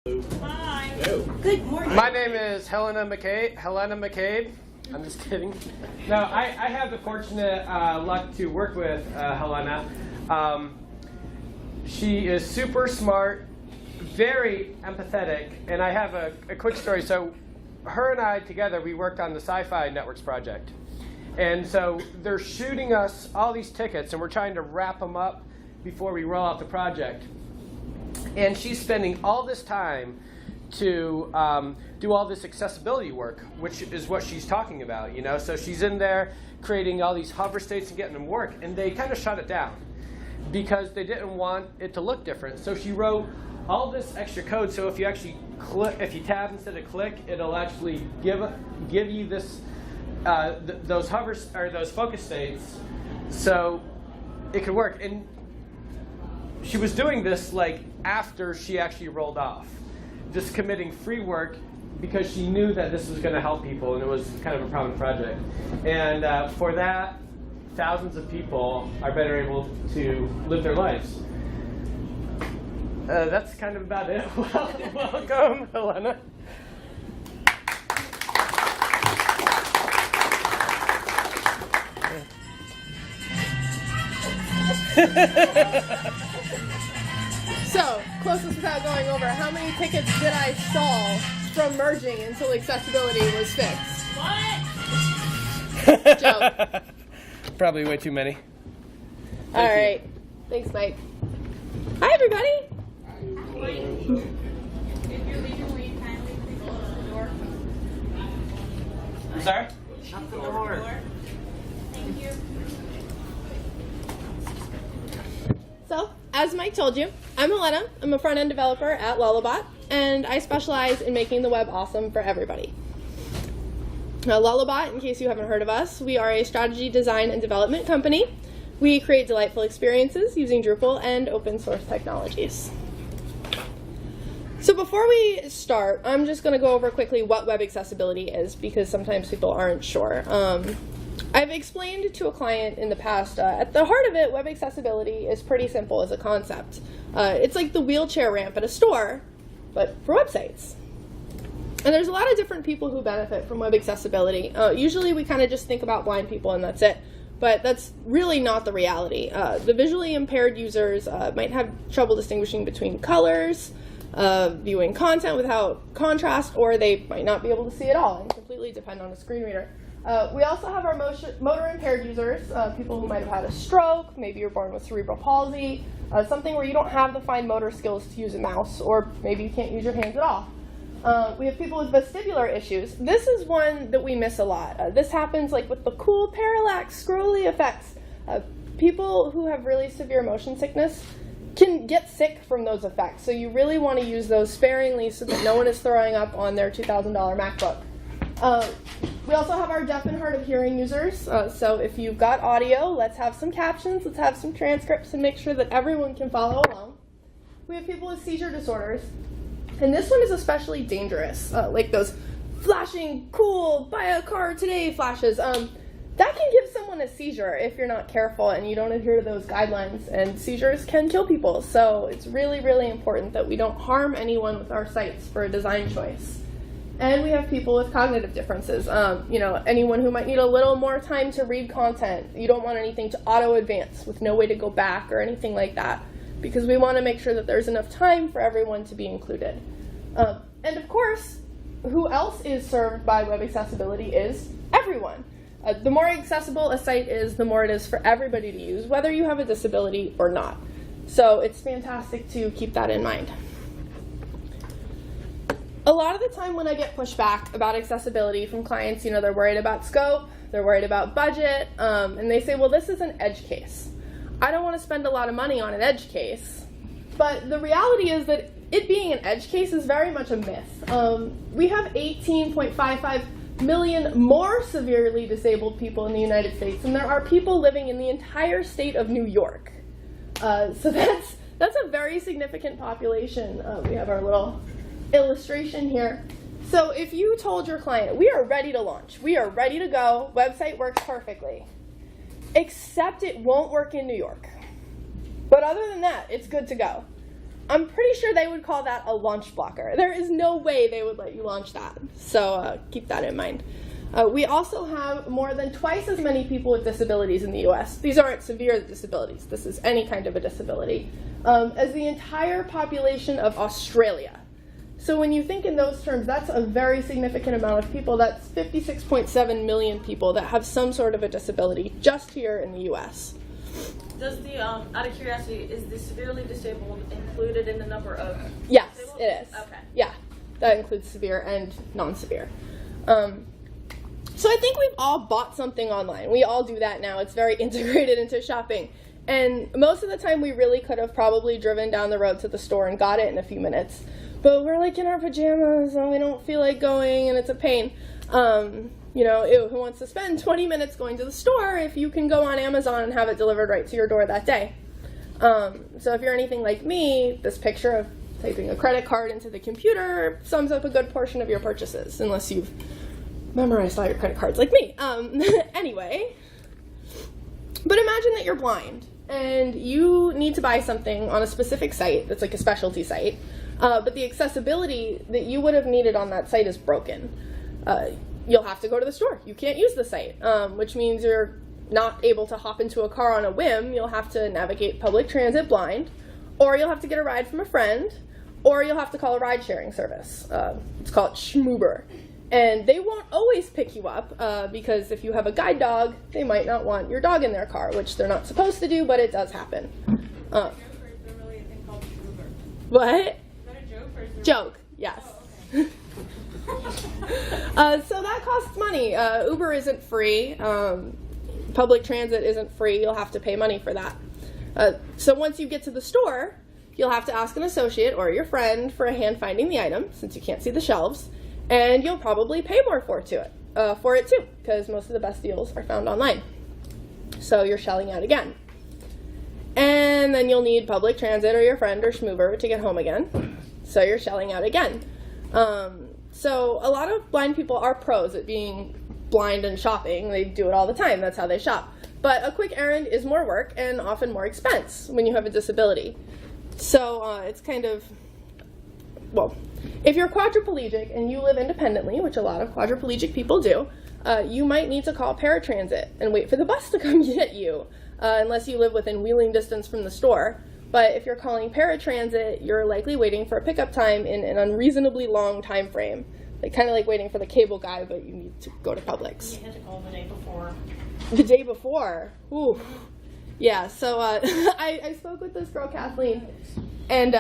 Hi. Hello. Good morning. My name is Helena McCabe. I'm just kidding. No, I have the fortunate luck to work with Helena. She is super smart, very empathetic, and I have a quick story. So her and I together, we worked on the Sci-Fi Networks project. And so they're shooting us all these tickets, and we're trying to wrap them up before we roll out the project. And she's spending all this time to do all this accessibility work, which is what she's talking about, you know. So she's in there creating all these hover states and getting them to work, and they kind of shut it down because they didn't want it to look different. So she wrote all this extra code. So if you actually click, if you tab instead of click, it'll actually give you this those hovers or those focus states, so it could work. And she was doing this like after she actually rolled off, just committing free work because she knew that this was going to help people, and it was kind of a prominent project. And for that, thousands of people are better able to live their lives. That's kind of about it. Welcome, Helena. So, closest without going over, how many tickets did I stall from merging until accessibility was fixed? What? Joke. Probably way too many. All right. Thanks, Mike. Hi, everybody. If you're leaving, will you kindly please close the door? I'm sorry? Shut the door. Thank you. So, as Mike told you, I'm Helena. I'm a front-end developer at Lullabot, and I specialize in making the web awesome for everybody. Now, Lullabot, in case you haven't heard of us, we are a strategy, design, and development company. We create delightful experiences using Drupal and open source technologies. So before we start, I'm just going to go over quickly what web accessibility is, because sometimes people aren't sure. I've explained to a client in the past, at the heart of it, web accessibility is pretty simple as a concept. It's like the wheelchair ramp at a store, but for websites. And there's a lot of different people who benefit from web accessibility. Usually we kind of just think about blind people and that's it. But that's really not the reality. The visually impaired users might have trouble distinguishing between colors, viewing content without contrast, or they might not be able to see at all and completely depend on a screen reader. We also have our motor impaired users, people who might have had a stroke, maybe you're born with cerebral palsy, something where you don't have the fine motor skills to use a mouse, or maybe you can't use your hands at all. We have people with vestibular issues. This is one that we miss a lot. This happens like with the cool parallax scrolly effects. People who have really severe motion sickness can get sick from those effects, so you really want to use those sparingly so that no one is throwing up on their $2,000 MacBook. We also have our deaf and hard of hearing users, so if you've got audio, let's have some captions, let's have some transcripts, and make sure that everyone can follow along. We have people with seizure disorders, and this one is especially dangerous, like those flashing, cool, buy a car today flashes. That can give someone a seizure if you're not careful and you don't adhere to those guidelines, and seizures can kill people, so it's really, really important that we don't harm anyone with our sites for a design choice. And we have people with cognitive differences, anyone who might need a little more time to read content. You don't want anything to auto-advance with no way to go back or anything like that, because we want to make sure that there's enough time for everyone to be included. And of course, who else is served by web accessibility is everyone. The more accessible a site is, the more it is for everybody to use, whether you have a disability or not. So it's fantastic to keep that in mind. A lot of the time when I get pushback about accessibility from clients, they're worried about scope, they're worried about budget, and they say, well, this is an edge case. I don't want to spend a lot of money on an edge case. But the reality is that it being an edge case is very much a myth. We have 18.55 million more severely disabled people in the United States, and there are people living in the entire state of New York. So that's a very significant population. We have our little illustration here. So if you told your client, we are ready to launch, we are ready to go, website works perfectly, except it won't work in New York. But other than that, it's good to go. I'm pretty sure they would call that a launch blocker. There is no way they would let you launch that. So keep that in mind. We also have more than twice as many people with disabilities in the US. These aren't severe disabilities. This is any kind of a disability. As the entire population of Australia. So when you think in those terms, that's a very significant amount of people. That's 56.7 million people that have some sort of a disability just here in the US. Does the, out of curiosity, is the severely disabled included in the number of Yes, disabled? it is. Okay. Yeah, that includes severe and non-severe. So I think we've all bought something online. We all do that now. It's very integrated into shopping. And most of the time we really could have probably driven down the road to the store and got it in a few minutes. But we're like in our pajamas and we don't feel like going and it's a pain. You know, ew, who wants to spend 20 minutes going to the store if you can go on Amazon and have it delivered right to your door that day? So if you're anything like me, this picture of typing a credit card into the computer sums up a good portion of your purchases, unless you've memorized all your credit cards like me. Anyway, but imagine that you're blind and you need to buy something on a specific site that's like a specialty site, but the accessibility that you would have needed on that site is broken. You'll have to go to the store. You can't use the site, which means you're not able to hop into a car on a whim. You'll have to navigate public transit blind, or you'll have to get a ride from a friend, or you'll have to call a ride-sharing service. It's called Schmoober. And they won't always pick you up, because if you have a guide dog, they might not want your dog in their car, which they're not supposed to do, but it does happen. Joke, or is there really a thing called Uber? What? Is that a joke, or is there... Joke, yes. Oh, okay. So that costs money. Uber isn't free. Public transit isn't free. You'll have to pay money for that. So once you get to the store, you'll have to ask an associate or your friend for a hand finding the item, since you can't see the shelves, and you'll probably pay more for it too, because most of the best deals are found online. So you're shelling out again. And then you'll need public transit or your friend or Schmoober to get home again. So you're shelling out again. So a lot of blind people are pros at being blind and shopping. They do it all the time. That's how they shop. But a quick errand is more work and often more expense when you have a disability. So it's kind of, well, if you're quadriplegic and you live independently, which a lot of quadriplegic people do, you might need to call paratransit and wait for the bus to come get you, unless you live within wheeling distance from the store. But if you're calling paratransit, you're likely waiting for a pickup time in an unreasonably long time frame. Like, kind of like waiting for the cable guy, but you need to go to Publix. You had to call the day before. The day before? Ooh. Yeah, so I spoke with this girl, Kathleen, and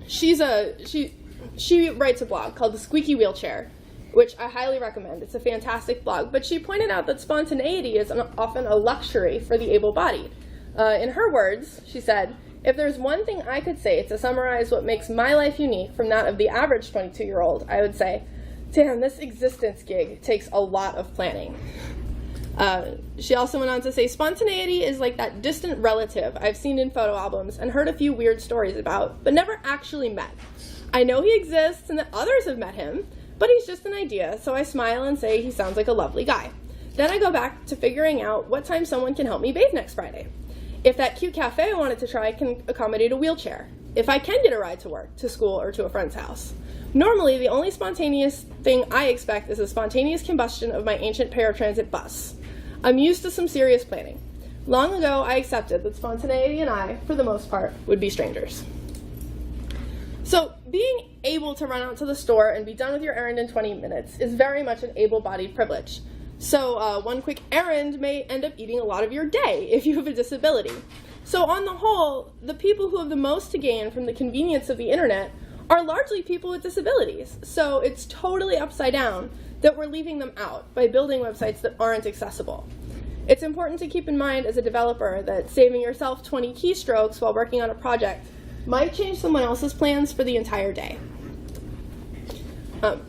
she writes a blog called The Squeaky Wheelchair, which I highly recommend. It's a fantastic blog. But she pointed out that spontaneity is often a luxury for the able-bodied. In her words, she said, "If there's one thing I could say to summarize what makes my life unique from that of the average 22-year-old, I would say, damn, this existence gig takes a lot of planning." She also went on to say, "Spontaneity is like that distant relative I've seen in photo albums and heard a few weird stories about, but never actually met. I know he exists and that others have met him, but he's just an idea, so I smile and say he sounds like a lovely guy. Then I go back to figuring out what time someone can help me bathe next Friday. If that cute cafe I wanted to try can accommodate a wheelchair. If I can get a ride to work, to school, or to a friend's house. Normally, the only spontaneous thing I expect is the spontaneous combustion of my ancient paratransit bus. I'm used to some serious planning. Long ago, I accepted that spontaneity and I, for the most part, would be strangers." So being able to run out to the store and be done with your errand in 20 minutes is very much an able-bodied privilege. So one quick errand may end up eating a lot of your day if you have a disability. So on the whole, the people who have the most to gain from the convenience of the internet are largely people with disabilities. So it's totally upside down that we're leaving them out by building websites that aren't accessible. It's important to keep in mind as a developer that saving yourself 20 keystrokes while working on a project might change someone else's plans for the entire day.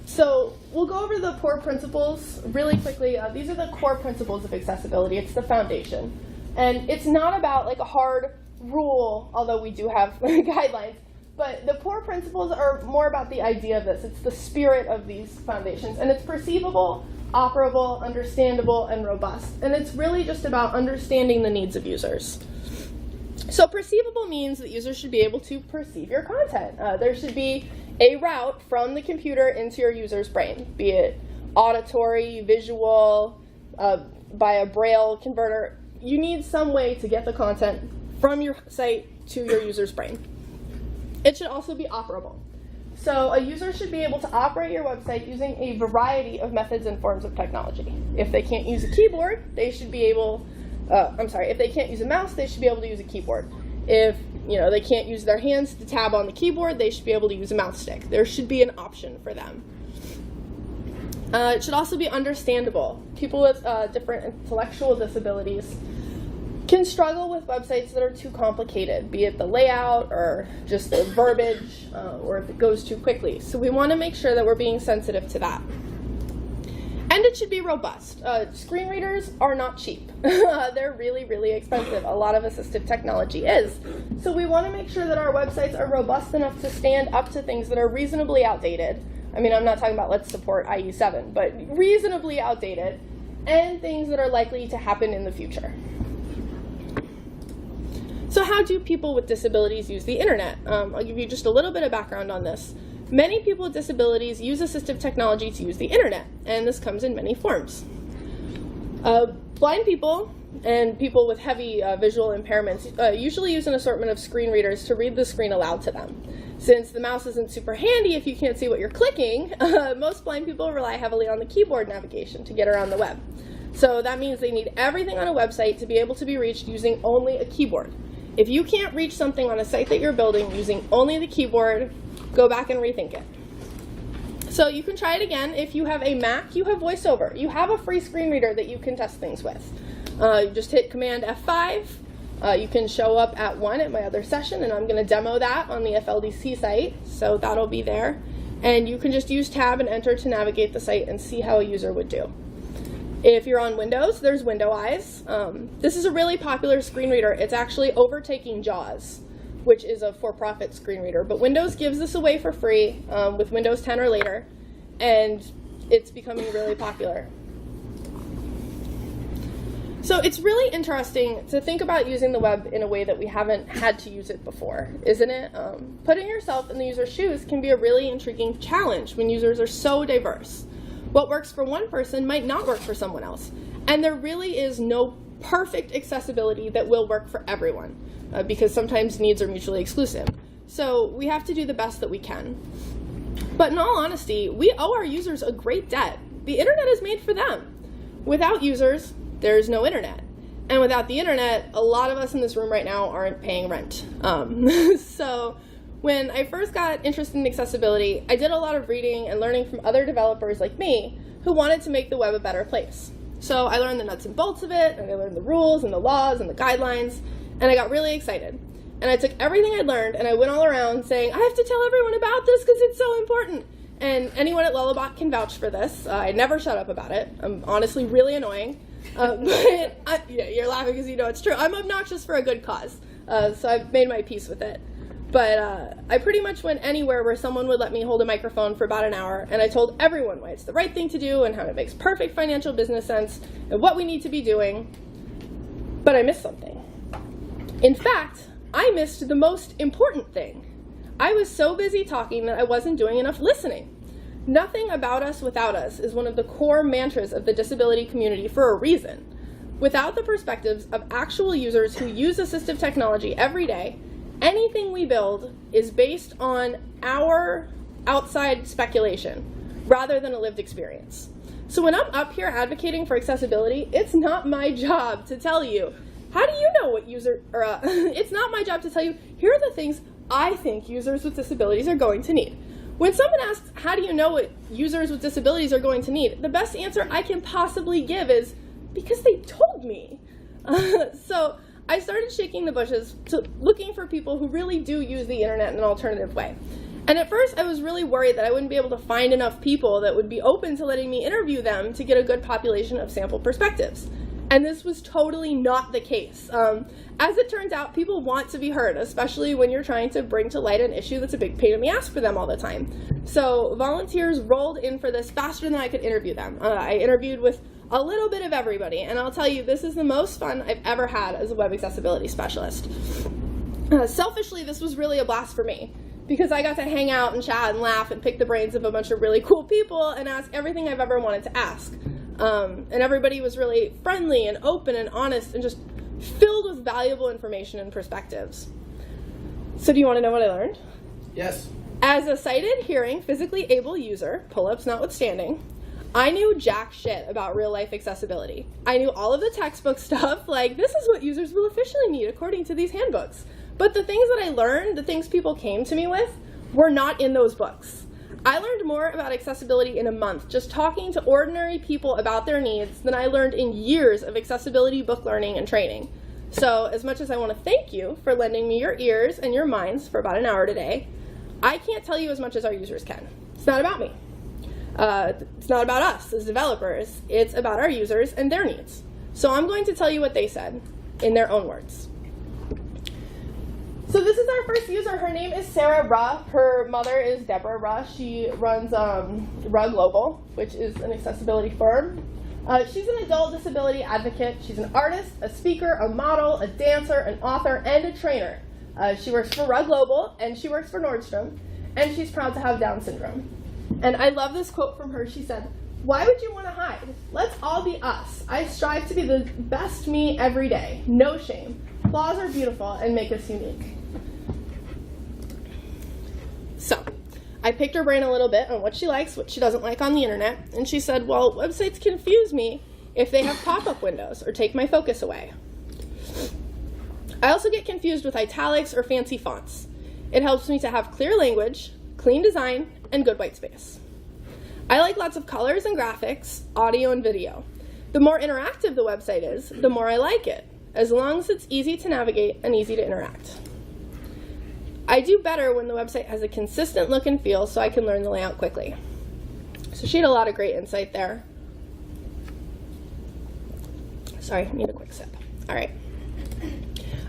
So we'll go over the core principles really quickly. These are the core principles of accessibility. It's the foundation. And it's not about like a hard rule, although we do have guidelines. But the core principles are more about the idea of this. It's the spirit of these foundations. And it's perceivable, operable, understandable, and robust. And it's really just about understanding the needs of users. So perceivable means that users should be able to perceive your content. There should be a route from the computer into your user's brain, be it auditory, visual, by a Braille converter. You need some way to get the content from your site to your user's brain. It should also be operable. So a user should be able to operate your website using a variety of methods and forms of technology. If they can't use a keyboard, they should be able, if they can't use a mouse, they should be able to use a keyboard. If they can't use their hands to tab on the keyboard, they should be able to use a mouse stick. There should be an option for them. It should also be understandable. People with different intellectual disabilities can struggle with websites that are too complicated, be it the layout or just the verbiage, or if it goes too quickly. So we want to make sure that we're being sensitive to that. And it should be robust. Screen readers are not cheap. They're really, really expensive. A lot of assistive technology is. So we want to make sure that our websites are robust enough to stand up to things that are reasonably outdated. I mean, I'm not talking about let's support IE7, but reasonably outdated, and things that are likely to happen in the future. So how do people with disabilities use the internet? I'll give you just a little bit of background on this. Many people with disabilities use assistive technology to use the internet, and this comes in many forms. Blind people and people with heavy visual impairments usually use an assortment of screen readers to read the screen aloud to them. Since the mouse isn't super handy if you can't see what you're clicking, most blind people rely heavily on the keyboard navigation to get around the web. So that means they need everything on a website to be able to be reached using only a keyboard. If you can't reach something on a site that you're building using only the keyboard, go back and rethink it. So you can try it again. If you have a Mac, you have VoiceOver. You have a free screen reader that you can test things with. You just hit Command F5. You can show up at 1 at my other session, and I'm going to demo that on the FLDC site, so that'll be there. And you can just use Tab and Enter to navigate the site and see how a user would do. If you're on Windows, there's Window Eyes. This is a really popular screen reader. It's actually overtaking JAWS, which is a for-profit screen reader. But Windows gives this away for free with Windows 10 or later, and it's becoming really popular. So it's really interesting to think about using the web in a way that we haven't had to use it before, isn't it? Putting yourself in the user's shoes can be a really intriguing challenge when users are so diverse. What works for one person might not work for someone else. And there really is no perfect accessibility that will work for everyone, because sometimes needs are mutually exclusive. So we have to do the best that we can. But in all honesty, we owe our users a great debt. The internet is made for them. Without users, there's no internet. And without the internet, a lot of us in this room right now aren't paying rent. So when I first got interested in accessibility, I did a lot of reading and learning from other developers like me who wanted to make the web a better place. So I learned the nuts and bolts of it, and I learned the rules and the laws and the guidelines, and I got really excited. And I took everything I learned and I went all around saying, I have to tell everyone about this because it's so important. And anyone at Lullabot can vouch for this. I never shut up about it. I'm honestly really annoying. You're laughing because you know it's true. I'm obnoxious for a good cause. So I've made my peace with it. But I pretty much went anywhere where someone would let me hold a microphone for about an hour, and I told everyone why it's the right thing to do and how it makes perfect financial business sense and what we need to be doing. But I missed something. In fact, I missed the most important thing. I was so busy talking that I wasn't doing enough listening. Nothing about us without us is one of the core mantras of the disability community for a reason. Without the perspectives of actual users who use assistive technology every day, anything we build is based on our outside speculation rather than a lived experience. So when I'm up here advocating for accessibility, it's not my job to tell you, how do you know what it's not my job to tell you, here are the things I think users with disabilities are going to need. When someone asks, how do you know what users with disabilities are going to need? The best answer I can possibly give is, because they told me. So I started shaking the bushes, looking for people who really do use the internet in an alternative way. And at first I was really worried that I wouldn't be able to find enough people that would be open to letting me interview them to get a good population of sample perspectives. And this was totally not the case. As it turns out, people want to be heard, especially when you're trying to bring to light an issue that's a big pain in the ass for them all the time. So volunteers rolled in for this faster than I could interview them. I interviewed with a little bit of everybody, and I'll tell you, this is the most fun I've ever had as a web accessibility specialist. Selfishly, this was really a blast for me because I got to hang out and chat and laugh and pick the brains of a bunch of really cool people and ask everything I've ever wanted to ask. And everybody was really friendly and open and honest and just filled with valuable information and perspectives. So do you want to know what I learned? Yes. As a sighted, hearing, physically able user, pull-ups notwithstanding, I knew jack shit about real-life accessibility. I knew all of the textbook stuff, like this is what users will officially need according to these handbooks. But the things that I learned, the things people came to me with, were not in those books. I learned more about accessibility in a month just talking to ordinary people about their needs than I learned in years of accessibility book learning and training. So as much as I want to thank you for lending me your ears and your minds for about an hour today, I can't tell you as much as our users can. It's not about me. It's not about us as developers. It's about our users and their needs. So I'm going to tell you what they said in their own words. So this is our first user. Her name is Sarah Ruh. Her mother is Deborah Ruh. She runs Ruh Global, which is an accessibility firm. She's an adult disability advocate. She's an artist, a speaker, a model, a dancer, an author, and a trainer. She works for Ruh Global, and she works for Nordstrom, and she's proud to have Down syndrome. And I love this quote from her. She said, "Why would you want to hide? Let's all be us. I strive to be the best me every day. No shame. Flaws are beautiful and make us unique." So, I picked her brain a little bit on what she likes, what she doesn't like on the internet, and she said, well, websites confuse me if they have pop-up windows or take my focus away. I also get confused with italics or fancy fonts. It helps me to have clear language, clean design, and good white space. I like lots of colors and graphics, audio and video. The more interactive the website is, the more I like it, as long as it's easy to navigate and easy to interact. I do better when the website has a consistent look and feel so I can learn the layout quickly. So she had a lot of great insight there. Sorry, I need a quick sip. All right.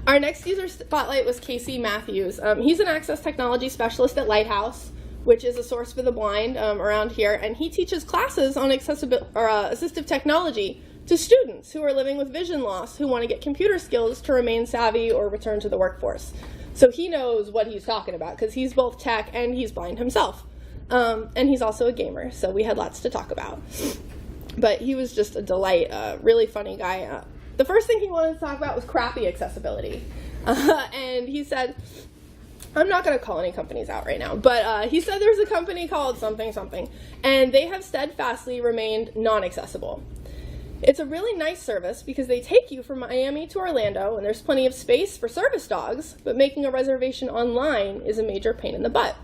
Our next user spotlight was Casey Matthews. He's an access technology specialist at Lighthouse, which is a source for the blind around here, and he teaches classes on assistive technology to students who are living with vision loss who want to get computer skills to remain savvy or return to the workforce. So he knows what he's talking about because he's both tech and he's blind himself. And he's also a gamer, so we had lots to talk about. But he was just a delight, a really funny guy. The first thing he wanted to talk about was crappy accessibility. And he said, I'm not going to call any companies out right now, but he said there's a company called something something, and they have steadfastly remained non-accessible. It's a really nice service because they take you from Miami to Orlando, and there's plenty of space for service dogs, but making a reservation online is a major pain in the butt.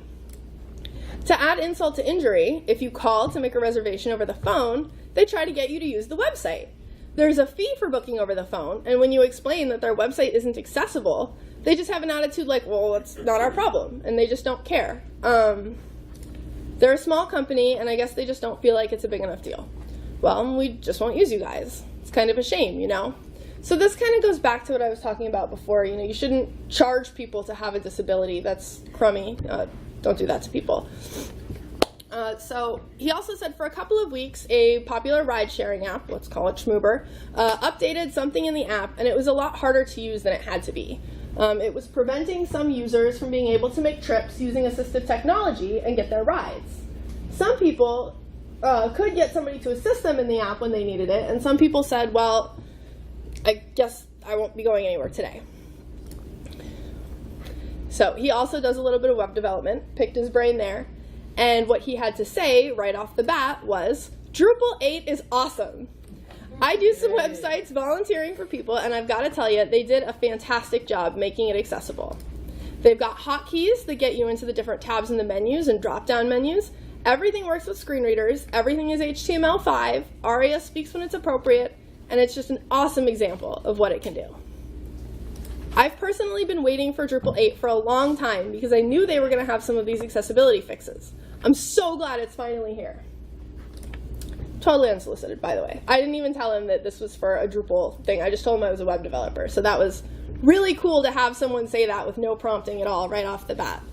To add insult to injury, if you call to make a reservation over the phone, they try to get you to use the website. There's a fee for booking over the phone, and when you explain that their website isn't accessible, they just have an attitude like, well, that's not our problem, and they just don't care. They're a small company, and I guess they just don't feel like it's a big enough deal. Well, we just won't use you guys. It's kind of a shame, you know? So this kind of goes back to what I was talking about before. You know, you shouldn't charge people to have a disability. That's crummy. Don't do that to people. So he also said for a couple of weeks, a popular ride-sharing app, let's call it Schmoober, updated something in the app, and it was a lot harder to use than it had to be. It was preventing some users from being able to make trips using assistive technology and get their rides. Some people could get somebody to assist them in the app when they needed it, and some people said, well, I guess I won't be going anywhere today. So he also does a little bit of web development, picked his brain there, and what he had to say right off the bat was, Drupal 8 is awesome. I do some websites volunteering for people, and I've got to tell you, they did a fantastic job making it accessible. They've got hotkeys that get you into the different tabs in the menus and drop-down menus. Everything works with screen readers. Everything is HTML5. ARIA speaks when it's appropriate, and it's just an awesome example of what it can do. I've personally been waiting for Drupal 8 for a long time because I knew they were going to have some of these accessibility fixes. I'm so glad it's finally here. Totally unsolicited, by the way. I didn't even tell him that this was for a Drupal thing. I just told him I was a web developer. So that was really cool to have someone say that with no prompting at all right off the bat.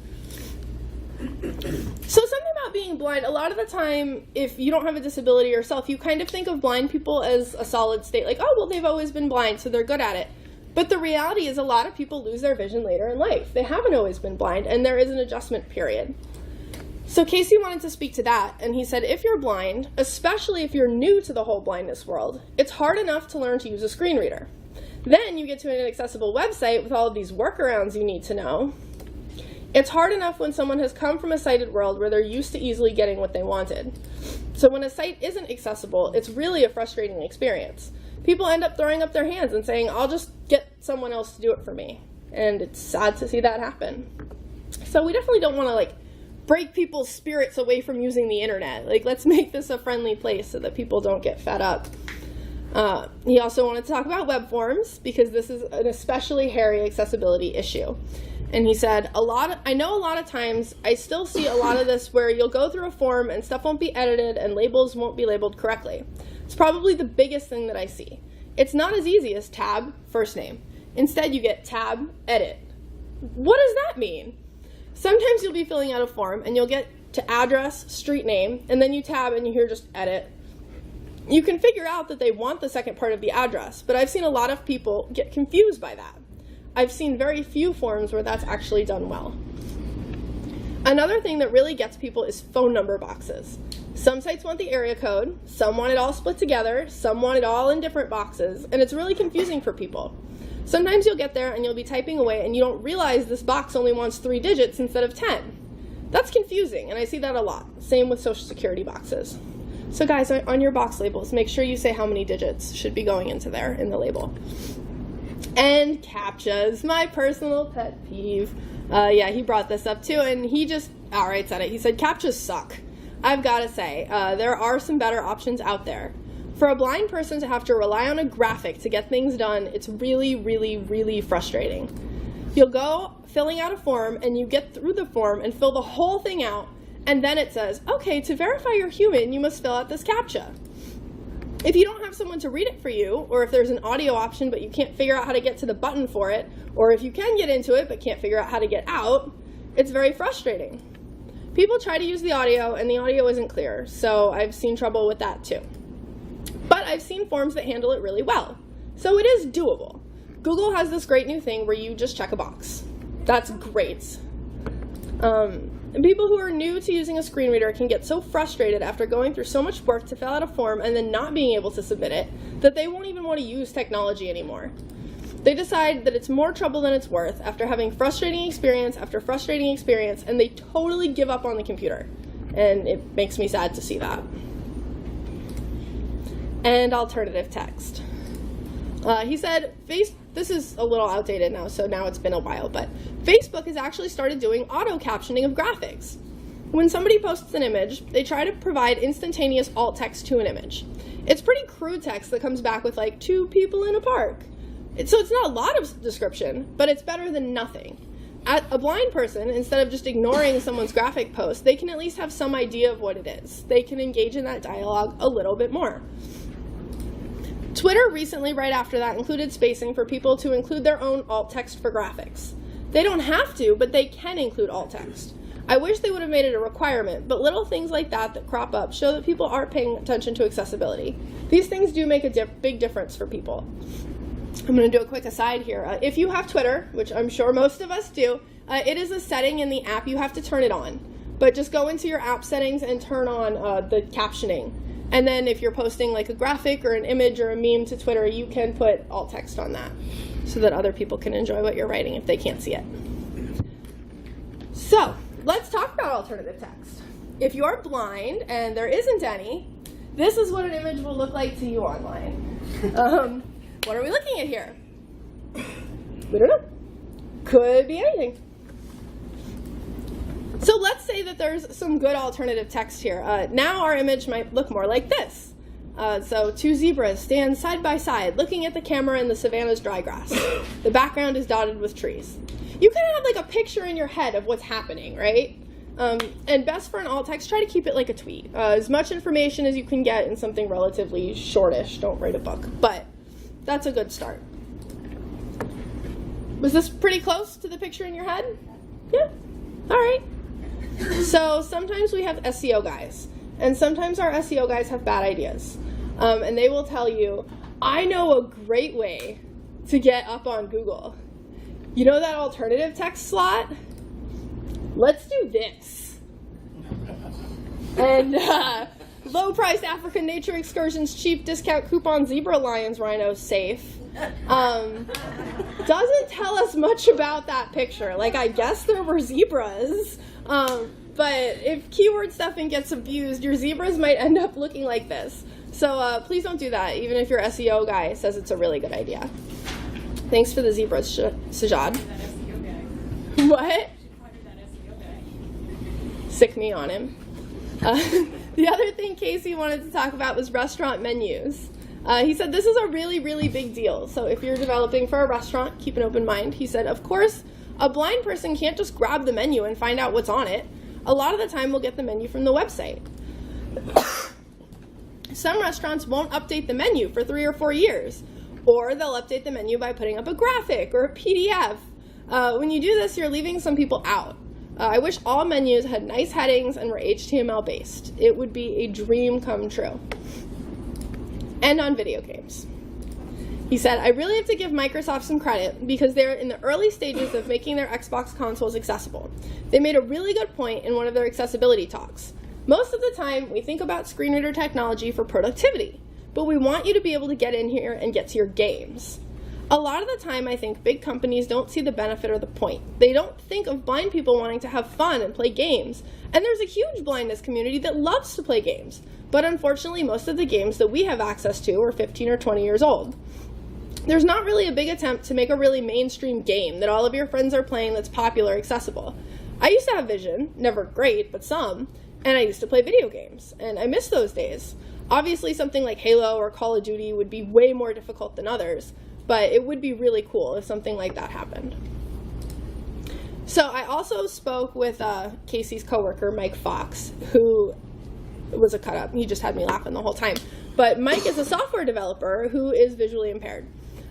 So something about being blind, a lot of the time, if you don't have a disability yourself, you kind of think of blind people as a solid state. Like, oh, well, they've always been blind, so they're good at it. But the reality is a lot of people lose their vision later in life. They haven't always been blind, and there is an adjustment period. So Casey wanted to speak to that, and he said, if you're blind, especially if you're new to the whole blindness world, it's hard enough to learn to use a screen reader. Then you get to an inaccessible website with all of these workarounds you need to know. It's hard enough when someone has come from a sighted world where they're used to easily getting what they wanted. So when a site isn't accessible, it's really a frustrating experience. People end up throwing up their hands and saying, I'll just get someone else to do it for me. And it's sad to see that happen. So we definitely don't want to break people's spirits away from using the internet. Let's make this a friendly place so that people don't get fed up. He also wanted to talk about web forms because this is an especially hairy accessibility issue. And he said, I know a lot of times I still see a lot of this where you'll go through a form and stuff won't be edited and labels won't be labeled correctly. It's probably the biggest thing that I see. It's not as easy as tab, first name. Instead, you get tab, edit. What does that mean? Sometimes you'll be filling out a form and you'll get to address, street name, and then you tab and you hear just edit. You can figure out that they want the second part of the address, but I've seen a lot of people get confused by that. I've seen very few forms where that's actually done well. Another thing that really gets people is phone number boxes. Some sites want the area code, some want it all split together, some want it all in different boxes, and it's really confusing for people. Sometimes you'll get there and you'll be typing away and you don't realize this box only wants 3 digits instead of 10. That's confusing, and I see that a lot. Same with Social Security boxes. So guys, on your box labels, make sure you say how many digits should be going into there in the label. And CAPTCHAs, my personal pet peeve. Yeah, he brought this up too, and he just outright said it. He said, CAPTCHAs suck. I've got to say, there are some better options out there. For a blind person to have to rely on a graphic to get things done, it's really, really, really frustrating. You'll go filling out a form, and you get through the form and fill the whole thing out, and then it says, okay, to verify you're human, you must fill out this CAPTCHA. If you don't have someone to read it for you, or if there's an audio option but you can't figure out how to get to the button for it, or if you can get into it but can't figure out how to get out, it's very frustrating. People try to use the audio and the audio isn't clear, so I've seen trouble with that too. But I've seen forms that handle it really well, so it is doable. Google has this great new thing where you just check a box. That's great. And people who are new to using a screen reader can get so frustrated after going through so much work to fill out a form and then not being able to submit it that they won't even want to use technology anymore. They decide that it's more trouble than it's worth after having frustrating experience after frustrating experience, and they totally give up on the computer. And it makes me sad to see that. And alternative text. He said, this is a little outdated now, so now it's been a while, but Facebook has actually started doing auto-captioning of graphics. When somebody posts an image, they try to provide instantaneous alt text to an image. It's pretty crude text that comes back with 2 people in a park. So it's not a lot of description, but it's better than nothing. A blind person, instead of just ignoring someone's graphic post, they can at least have some idea of what it is. They can engage in that dialogue a little bit more. Twitter recently, right after that, included spacing for people to include their own alt text for graphics. They don't have to, but they can include alt text. I wish they would have made it a requirement, but little things like that crop up show that people are paying attention to accessibility. These things do make a big difference for people. I'm going to do a quick aside here. If you have Twitter, which I'm sure most of us do, it is a setting in the app you have to turn it on. But just go into your app settings and turn on the captioning. And then if you're posting a graphic or an image or a meme to Twitter, you can put alt text on that so that other people can enjoy what you're writing if they can't see it. So let's talk about alternative text. If you're blind and there isn't any, this is what an image will look like to you online. What are we looking at here? We don't know. Could be anything. So let's say that there's some good alternative text here. Now our image might look more like this. So 2 zebras stand side by side looking at the camera in the savannah's dry grass. The background is dotted with trees. You kind of have a picture in your head of what's happening, right? And best for an alt text, try to keep it like a tweet. As much information as you can get in something relatively shortish. Don't write a book, but that's a good start. Was this pretty close to the picture in your head? Yeah? All right. So sometimes we have SEO guys, and sometimes our SEO guys have bad ideas. And they will tell you, I know a great way to get up on Google. You know that alternative text slot? Let's do this. And low-priced African nature excursions, cheap discount coupon, zebra, lions, rhinos, safe. Doesn't tell us much about that picture. Like, I guess there were zebras. But if keyword stuffing gets abused, your zebras might end up looking like this. So please don't do that, even if your SEO guy says it's a really good idea. Thanks for the zebras, Sajad. What? Sick me on him. The other thing Casey wanted to talk about was restaurant menus. He said this is a really, really big deal. So if you're developing for a restaurant, keep an open mind. He said, of course, a blind person can't just grab the menu and find out what's on it. A lot of the time we'll get the menu from the website. Some restaurants won't update the menu for 3 or 4 years, or they'll update the menu by putting up a graphic or a PDF. When you do this, you're leaving some people out. I wish all menus had nice headings and were HTML based. It would be a dream come true. And on video games. He said, I really have to give Microsoft some credit because they're in the early stages of making their Xbox consoles accessible. They made a really good point in one of their accessibility talks. Most of the time, we think about screen reader technology for productivity, but we want you to be able to get in here and get to your games. A lot of the time, I think big companies don't see the benefit or the point. They don't think of blind people wanting to have fun and play games. And there's a huge blindness community that loves to play games. But unfortunately, most of the games that we have access to are 15 or 20 years old. There's not really a big attempt to make a really mainstream game that all of your friends are playing that's popular, accessible. I used to have vision, never great, but some, and I used to play video games, and I miss those days. Obviously, something like Halo or Call of Duty would be way more difficult than others, but it would be really cool if something like that happened. So I also spoke with Casey's coworker, Mike Fox, who was a cut-up. He just had me laughing the whole time. But Mike is a software developer who is visually impaired.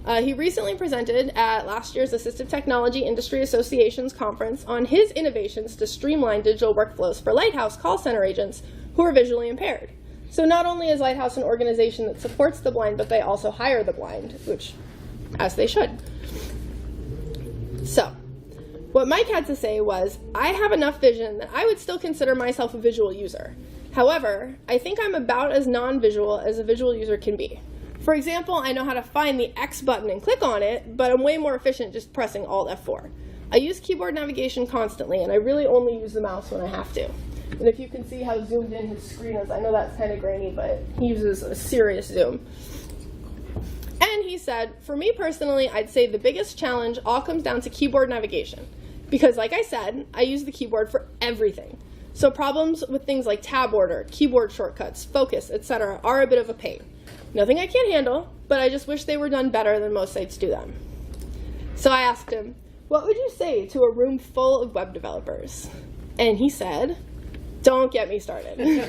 He recently presented at last year's Assistive Technology Industry Association's conference on his innovations to streamline digital workflows for Lighthouse call center agents who are visually impaired. So not only is Lighthouse an organization that supports the blind, but they also hire the blind, which, as they should. So, what Mike had to say was, I have enough vision that I would still consider myself a visual user. However, I think I'm about as non-visual as a visual user can be. For example, I know how to find the X button and click on it, but I'm way more efficient just pressing Alt F4. I use keyboard navigation constantly, and I really only use the mouse when I have to. And if you can see how zoomed in his screen is, I know that's kind of grainy, but he uses a serious zoom. And he said, for me personally, I'd say the biggest challenge all comes down to keyboard navigation. Because like I said, I use the keyboard for everything. So problems with things like tab order, keyboard shortcuts, focus, etc. are a bit of a pain. Nothing I can't handle, but I just wish they were done better than most sites do them. So I asked him, what would you say to a room full of web developers? And he said, don't get me started. Then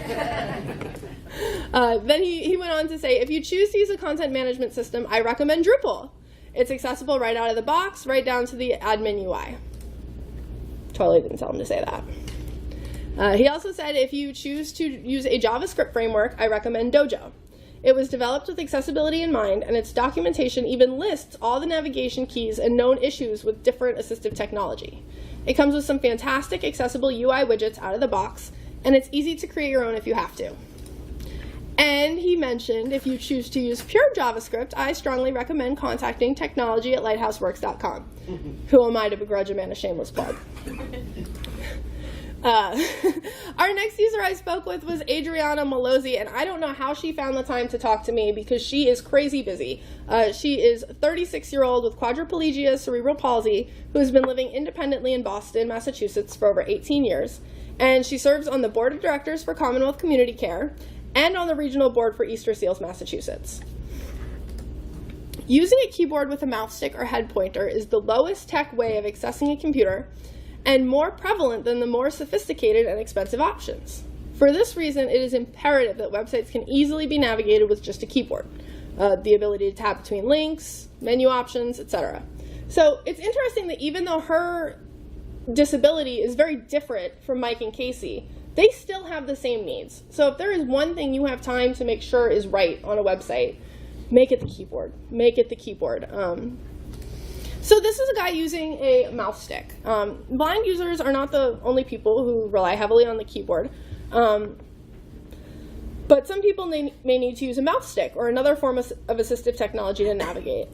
he went on to say, if you choose to use a content management system, I recommend Drupal. It's accessible right out of the box, right down to the admin UI. Totally didn't tell him to say that. He also said, if you choose to use a JavaScript framework, I recommend Dojo. It was developed with accessibility in mind, and its documentation even lists all the navigation keys and known issues with different assistive technology. It comes with some fantastic accessible UI widgets out of the box, and it's easy to create your own if you have to. And he mentioned, if you choose to use pure JavaScript, I strongly recommend contacting technology@lighthouseworks.com. Who am I to begrudge a man a shameless plug? Our next user I spoke with was Adriana Malozzi, and I don't know how she found the time to talk to me because she is crazy busy. She is a 36-year-old with quadriplegia cerebral palsy who has been living independently in Boston, Massachusetts for over 18 years, and she serves on the board of directors for Commonwealth Community Care and on the regional board for Easter Seals, Massachusetts. Using a keyboard with a mouse stick or head pointer is the lowest tech way of accessing a computer and more prevalent than the more sophisticated and expensive options. For this reason, it is imperative that websites can easily be navigated with just a keyboard, the ability to tap between links, menu options, etc. So it's interesting that even though her disability is very different from Mike and Casey, they still have the same needs. So if there is one thing you have time to make sure is right on a website, make it the keyboard. Make it the keyboard. So this is a guy using a mouse stick. Blind users are not the only people who rely heavily on the keyboard. But some people may need to use a mouse stick or another form of assistive technology to navigate.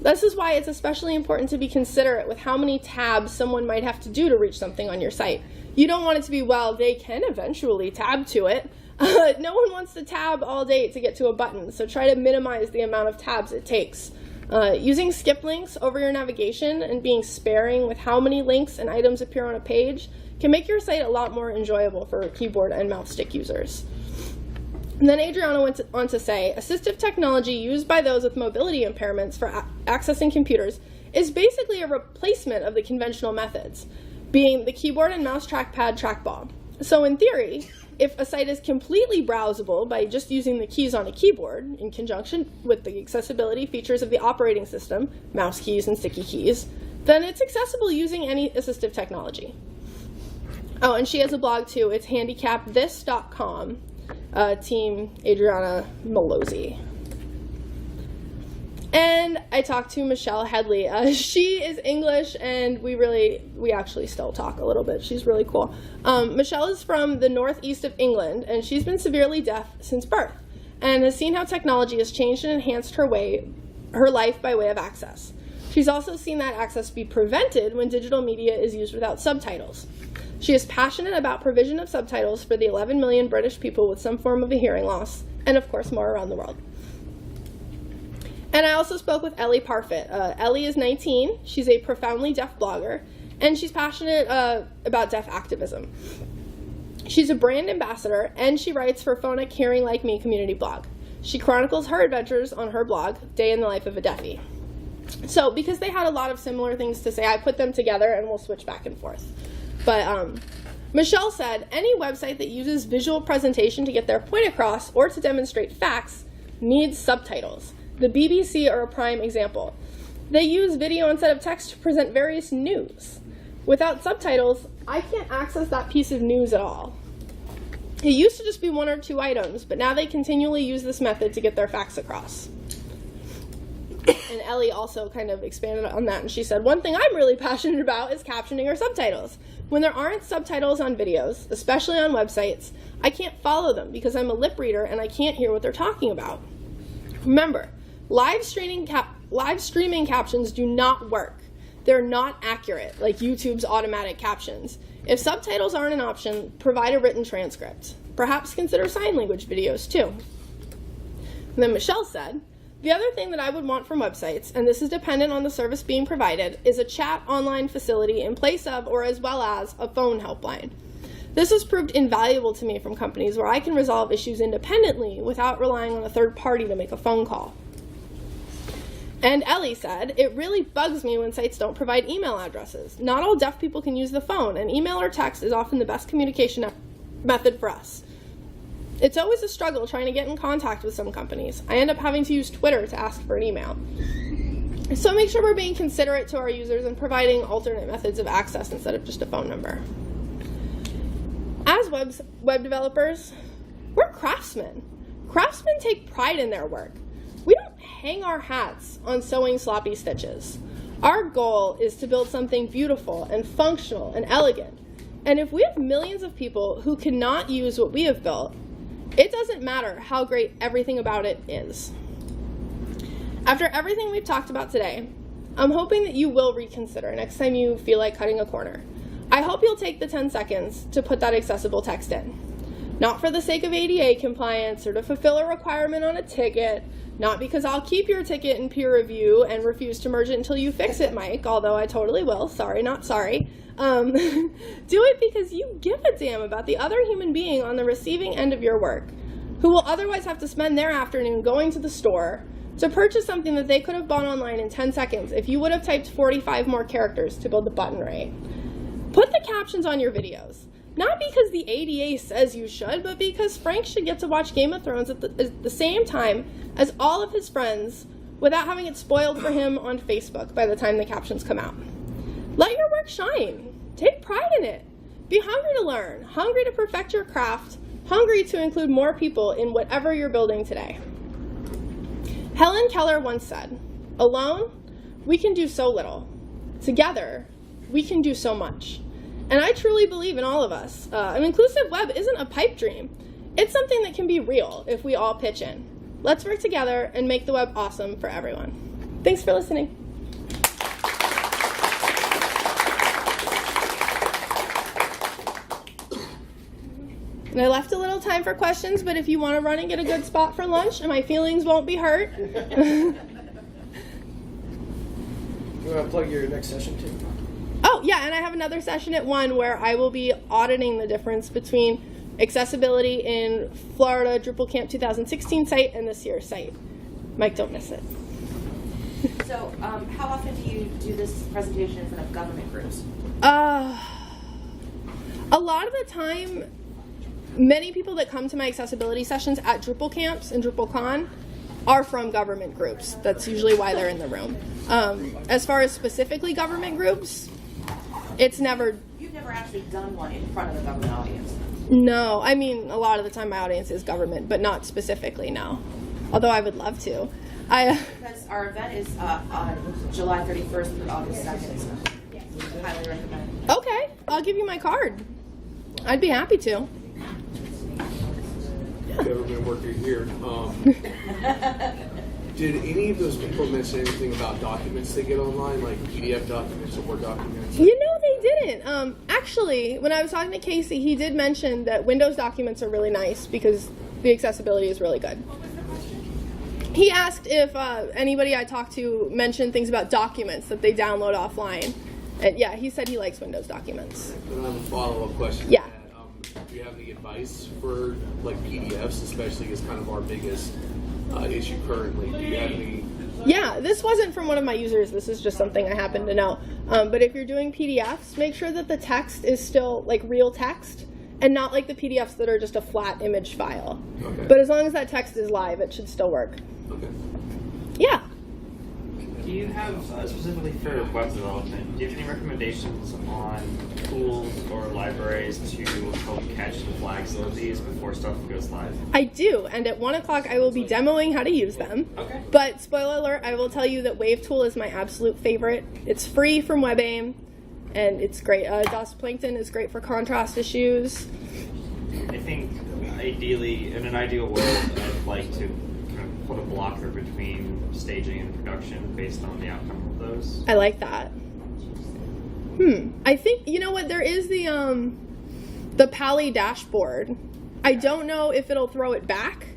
This is why it's especially important to be considerate with how many tabs someone might have to do to reach something on your site. You don't want it to be, well, they can eventually tab to it. No one wants to tab all day to get to a button, so try to minimize the amount of tabs it takes. Using skip links over your navigation and being sparing with how many links and items appear on a page can make your site a lot more enjoyable for keyboard and mouse stick users. And then Adriana went on to say, assistive technology used by those with mobility impairments for accessing computers is basically a replacement of the conventional methods, being the keyboard and mouse trackpad trackball. So in theory, if a site is completely browsable by just using the keys on a keyboard in conjunction with the accessibility features of the operating system, mouse keys and sticky keys, then it's accessible using any assistive technology. Oh, and she has a blog too. It's handicapthis.com. Team Adriana Malozzi. And I talked to Michelle Headley. She is English, and we actually still talk a little bit. She's really cool. Michelle is from the northeast of England, and she's been severely deaf since birth, and has seen how technology has changed and enhanced her life by way of access. She's also seen that access be prevented when digital media is used without subtitles. She is passionate about provision of subtitles for the 11 million British people with some form of a hearing loss, and of course more around the world. And I also spoke with Ellie Parfit. Ellie is 19, she's a profoundly deaf blogger, and she's passionate about deaf activism. She's a brand ambassador, and she writes for Phonic Hearing Like Me community blog. She chronicles her adventures on her blog, Day in the Life of a Deafie. So because they had a lot of similar things to say, I put them together and we'll switch back and forth. But Michelle said, any website that uses visual presentation to get their point across or to demonstrate facts needs subtitles. The BBC are a prime example. They use video instead of text to present various news. Without subtitles, I can't access that piece of news at all. It used to just be 1 or 2 items, but now they continually use this method to get their facts across. And Ellie also kind of expanded on that, and she said, one thing I'm really passionate about is captioning or subtitles. When there aren't subtitles on videos, especially on websites, I can't follow them because I'm a lip reader and I can't hear what they're talking about. Remember, live streaming captions do not work. They're not accurate, like YouTube's automatic captions. If subtitles aren't an option, provide a written transcript. Perhaps consider sign language videos too. And then Michelle said, the other thing that I would want from websites, and this is dependent on the service being provided, is a chat online facility in place of or as well as a phone helpline. This has proved invaluable to me from companies where I can resolve issues independently without relying on a third party to make a phone call. And Ellie said, it really bugs me when sites don't provide email addresses. Not all deaf people can use the phone, and email or text is often the best communication method for us. It's always a struggle trying to get in contact with some companies. I end up having to use Twitter to ask for an email. So make sure we're being considerate to our users and providing alternate methods of access instead of just a phone number. As web developers, we're craftsmen. Craftsmen take pride in their work. We don't hang our hats on sewing sloppy stitches. Our goal is to build something beautiful and functional and elegant. And if we have millions of people who cannot use what we have built, it doesn't matter how great everything about it is. After everything we've talked about today, I'm hoping that you will reconsider next time you feel like cutting a corner. I hope you'll take the 10 seconds to put that accessible text in. Not for the sake of ADA compliance or to fulfill a requirement on a ticket, not because I'll keep your ticket in peer review and refuse to merge it until you fix it, Mike, although I totally will. Sorry, not sorry. Do it because you give a damn about the other human being on the receiving end of your work, who will otherwise have to spend their afternoon going to the store to purchase something that they could have bought online in 10 seconds if you would have typed 45 more characters to build the button right. Put the captions on your videos. Not because the ADA says you should, but because Frank should get to watch Game of Thrones at the same time as all of his friends without having it spoiled for him on Facebook by the time the captions come out. Let your work shine. Take pride in it. Be hungry to learn, hungry to perfect your craft, hungry to include more people in whatever you're building today. Helen Keller once said, alone, we can do so little. Together, we can do so much. And I truly believe in all of us. An inclusive web isn't a pipe dream. It's something that can be real if we all pitch in. Let's work together and make the web awesome for everyone. Thanks for listening. And I left a little time for questions, but if you want to run and get a good spot for lunch and my feelings won't be hurt. You want to plug your next session too? Oh, yeah, and I have another session at 1 where I will be auditing the difference between accessibility in Florida DrupalCamp 2016 site and this year's site. Mike, don't miss it. So, how often do you do this presentation in front of government groups? A lot of the time, many people that come to my accessibility sessions at Drupal camps and DrupalCon are from government groups. That's usually why they're in the room. As far as specifically government groups, it's never... You've never actually done one in front of a government audience? No, I mean, a lot of the time my audience is government, but not specifically, no. Although I would love to. Because our event is on July 31st through August 2nd, so highly recommend. Okay, I'll give you my card. I'd be happy to. Government worker here. Did any of those people mention anything about documents they get online, like PDF documents or Word documents? You know, they didn't. Actually, when I was talking to Casey, he did mention that Windows documents are really nice because the accessibility is really good. He asked if anybody I talked to mentioned things about documents that they download offline. And yeah, he said he likes Windows documents. And I have a follow-up question. Yeah. Do you have any advice for like PDFs, especially as kind of our biggest issue currently? Do you have any? Yeah, this wasn't from one of my users. This is just something I happen to know. But if you're doing PDFs, make sure that the text is still like real text and not like the PDFs that are just a flat image file. Okay. But as long as that text is live, it should still work. Okay. Yeah. Do you have, specifically for web development, do you have any recommendations on tools or libraries to help catch and flag some of these before stuff goes live? I do, and at 1 o'clock I will be demoing how to use them. Okay. But spoiler alert, I will tell you that WaveTool is my absolute favorite. It's free from WebAIM, and it's great. DOS Plankton is great for contrast issues. I think ideally, in an ideal world, I'd like to kind of put a blocker between staging and production based on the outcome of those. I like that. I think, you know what, there is the Pally dashboard. I don't know if it'll throw it back,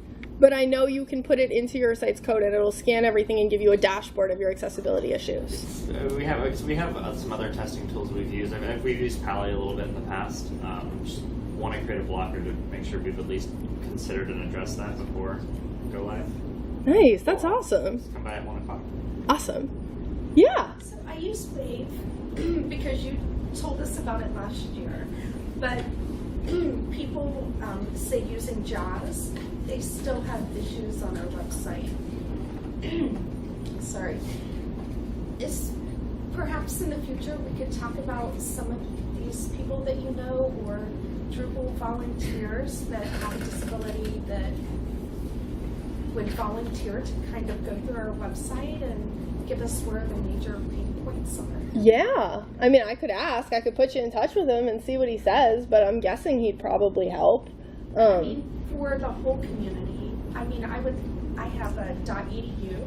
but I know you can put it into your site's code and it'll scan everything and give you a dashboard of your accessibility issues. We have some other testing tools we've used. I mean, we've used Pally a little bit in the past. Just want to create a blocker to make sure we've at least considered and addressed that before go live. Nice, that's awesome. Come by at 1 o'clock. Awesome. Yeah. So I use Wave because you told us about it last year, but people say using JAWS, they still have issues on our website. Sorry. Perhaps in the future we could talk about some of these people that you know or Drupal volunteers that have a disability that would volunteer to kind of go through our website and give us where the major pain points are. Yeah. I mean, I could ask. I could put you in touch with him and see what he says, but I'm guessing he'd probably help. I mean, for the whole community, I mean, I have a .edu,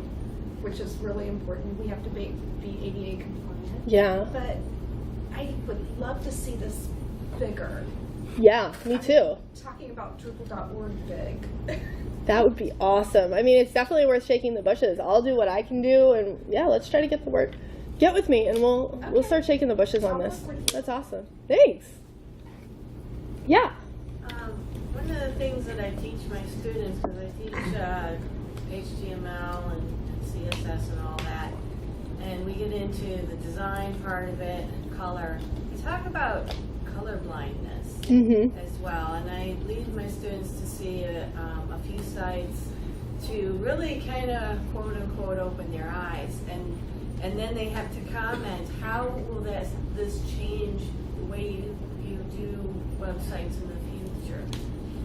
which is really important. We have to be ADA compliant. Yeah. But I would love to see this bigger. Yeah, me too. Talking about Drupal.org big. That would be awesome. I mean, it's definitely worth shaking the bushes. I'll do what I can do, and yeah, let's try to get the word. Get with me, and we'll start shaking the bushes on this. That's awesome. Thanks. Yeah. One of the things that I teach my students, because I teach HTML and CSS and all that, and we get into the design part of it and color. We talk about color blindness as well, and I lead my students to see a few sites to really kind of quote unquote open their eyes, and then they have to comment how will this change the way you do websites in the future.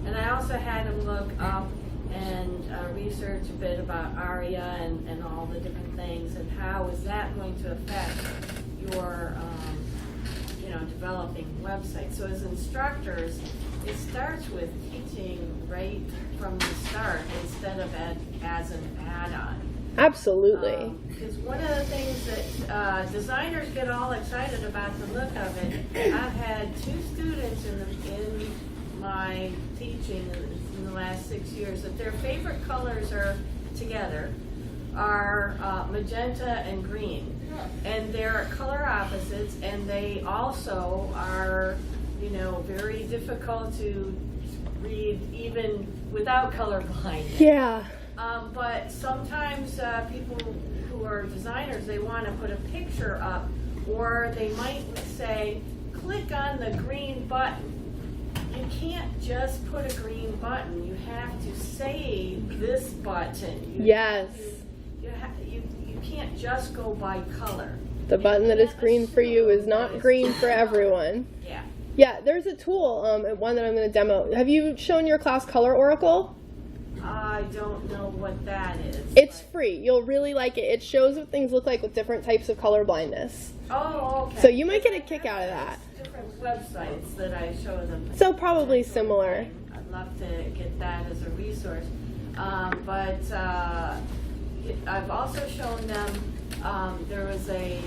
And I also had them look up and research a bit about ARIA and all the different things, and how is that going to affect your developing websites. So as instructors, it starts with teaching right from the start instead of as an add-on. Absolutely. Because one of the things that designers get all excited about the look of it, I've had 2 students in my teaching in the last 6 years that their favorite colors are magenta and green. And they're color opposites, and they also are, very difficult to read even without color blindness. Yeah. But sometimes people who are designers, they want to put a picture up, or they might say, click on the green button. You can't just put a green button. You have to say this button. Yes. You can't just go by color. The button that is green for you is not green for everyone. Yeah. Yeah, there's a tool, one that I'm going to demo. Have you shown your class Color Oracle? I don't know what that is. It's free. You'll really like it. It shows what things look like with different types of color blindness. Oh, okay. So you might get a kick out of that. Different websites that I show them. So probably similar. I'd love to get that as a resource. But I've also shown them, there was a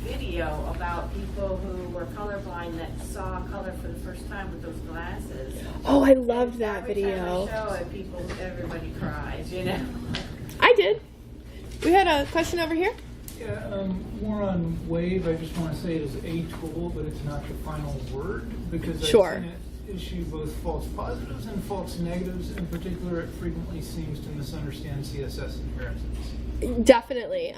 video about people who were colorblind that saw color for the first time with those glasses. Oh, I loved that Every video. time I show it, everybody cries, I did. We had a question over here. Yeah, more on Wave. I just want to say it is a tool, but it's not the final word, because I've Sure. seen it issue both false positives and false negatives. In particular, it frequently seems to misunderstand CSS inheritance. Definitely.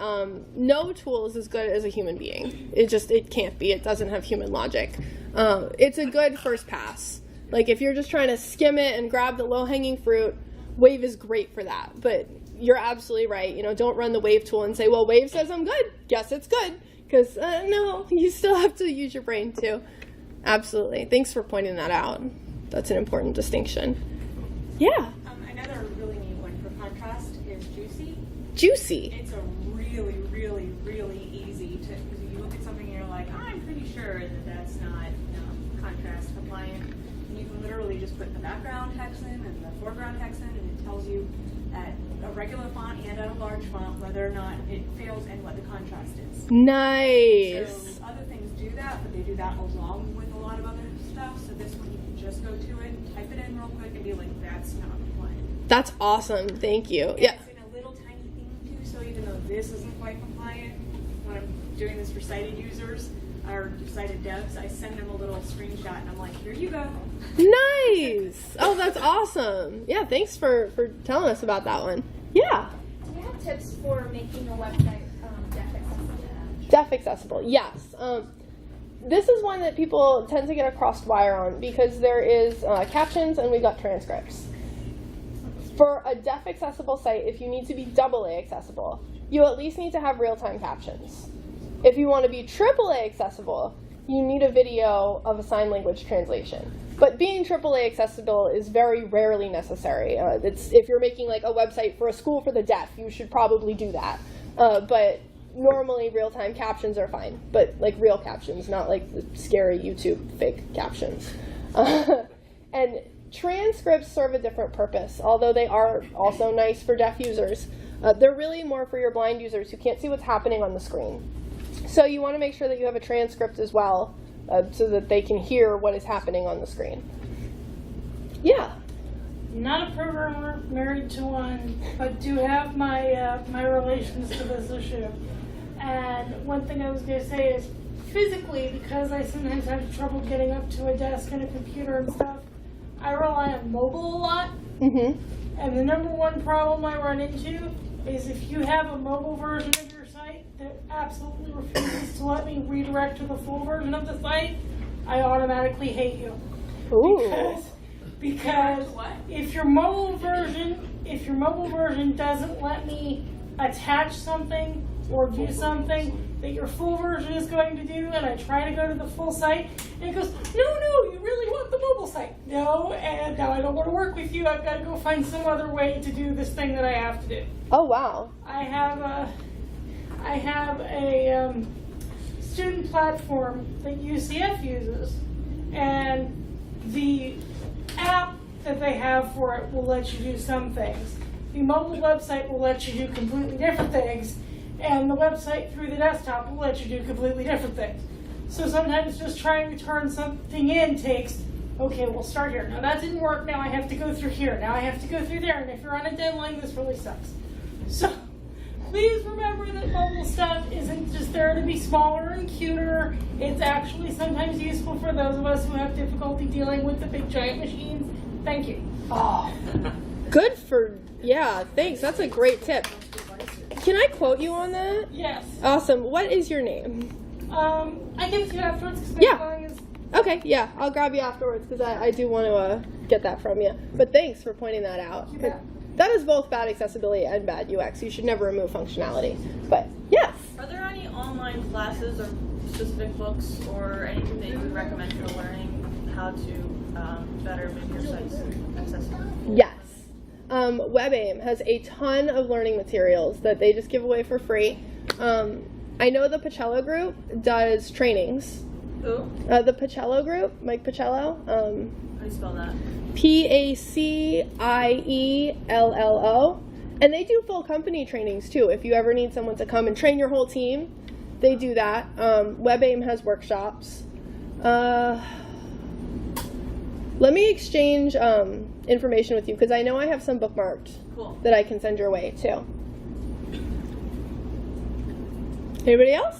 No tool is as good as a human being. It can't be. It doesn't have human logic. It's a good first pass. Like if you're just trying to skim it and grab the low-hanging fruit, Wave is great for that. But you're absolutely right. Don't run the Wave tool and say, well, Wave says I'm good. Guess it's good. Because no, you still have to use your brain too. Absolutely. Thanks for pointing that out. That's an important distinction. Yeah. Another really neat one for contrast is Juicy. Juicy. It's a really, really, really easy to, because you look at something and you're like, I'm pretty sure that that's not contrast compliant. And you can literally just put the background text in and the foreground text in, and it tells you at a regular font and at a large font whether or not it fails and what the contrast is. Nice. So other things do that, but they do that along with a lot of other stuff. So this one you can just go to it, type it in real quick, and be like, that's not compliant. That's awesome. Thank you. And Yeah. it's in a little tiny thing too, so even though this isn't quite compliant, when I'm doing this for sighted users or sighted devs, I send them a little screenshot and I'm like, here you go. Nice. Oh, that's awesome. Yeah, thanks for telling us about that one. Yeah. Do you have tips for making a website deaf accessible? Deaf accessible, yes. This is one that people tend to get a crossed wire on because there is captions and we got transcripts. For a deaf accessible site, if you need to be AA accessible, you at least need to have real-time captions. If you want to be AAA accessible, you need a video of a sign language translation. But being AAA accessible is very rarely necessary. If you're making like a website for a school for the deaf, you should probably do that. But normally real-time captions are fine, but like real captions, not like the scary YouTube fake captions. And transcripts serve a different purpose, although they are also nice for deaf users. They're really more for your blind users who can't see what's happening on the screen. So you want to make sure that you have a transcript as well, so that they can hear what is happening on the screen. Yeah. Not a programmer, married to one, but do have my my relations to this issue. And one thing I was going to say is, physically, because I sometimes have trouble getting up to a desk and a computer and stuff, I rely on mobile a lot. Mm-hmm. And the number one problem I run into is if you have a mobile version of your site that absolutely refuses to let me redirect to the full version of the site, I automatically hate you. Ooh. Because if your mobile version doesn't let me attach something or do something, that your full version is going to do, and I try to go to the full site, and it goes, no, you really want the mobile site. No, and now I don't want to work with you. I've got to go find some other way to do this thing that I have to do. Oh, wow. I have a student platform that UCF uses, and the app that they have for it will let you do some things. The mobile website will let you do completely different things, and the website through the desktop will let you do completely different things. So sometimes just trying to turn something in takes, okay, we'll start here. Now that didn't work, now I have to go through here, now I have to go through there, and if you're on a deadline, this really sucks. So please remember that mobile stuff isn't just there to be smaller and cuter. It's actually sometimes useful for those of us who have difficulty dealing with the big giant machines. Thank you. Oh, good for, yeah, thanks. That's a great tip. Can I quote you on that? Yes. Awesome. What is your name? I give it to you afterwards because Yeah. my is... Okay, yeah, I'll grab you afterwards because I do want to get that from you. But thanks for pointing that out. You bet. That is both bad accessibility and bad UX. You should never remove functionality. But yes. Are there any online classes or specific books or anything that you would recommend for learning how to better make your sites accessible? Yes. WebAIM has a ton of learning materials that they just give away for free. I know the Pacello group does trainings. Who? The Pacello group, Mike Pacello. How do you spell that? Paciello. And they do full company trainings too. If you ever need someone to come and train your whole team, they do that. WebAIM has workshops. Let me exchange information with you because I know I have some bookmarked that I can send your way too. Anybody else?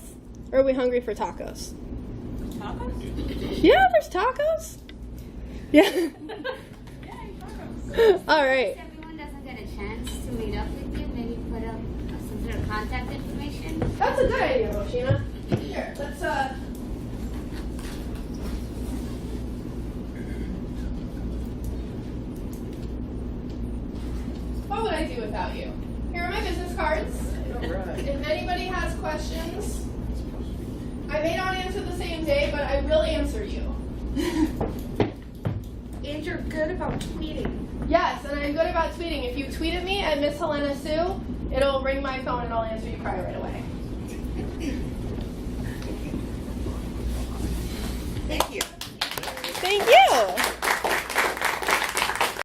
Or are we hungry for tacos? Tacos? Yeah, there's tacos. Yeah. All right. If everyone doesn't get a chance to meet up with you, maybe put up some sort of contact information. That's a good idea, Moshina. Here, let's What would I do without you? Here are my business cards. If anybody has questions, I may not answer the same day, but I will answer you. And you're good about tweeting. Yes, and I'm good about tweeting. If you tweet at me at Miss Helena Sue, it'll ring my phone and I'll answer you right away.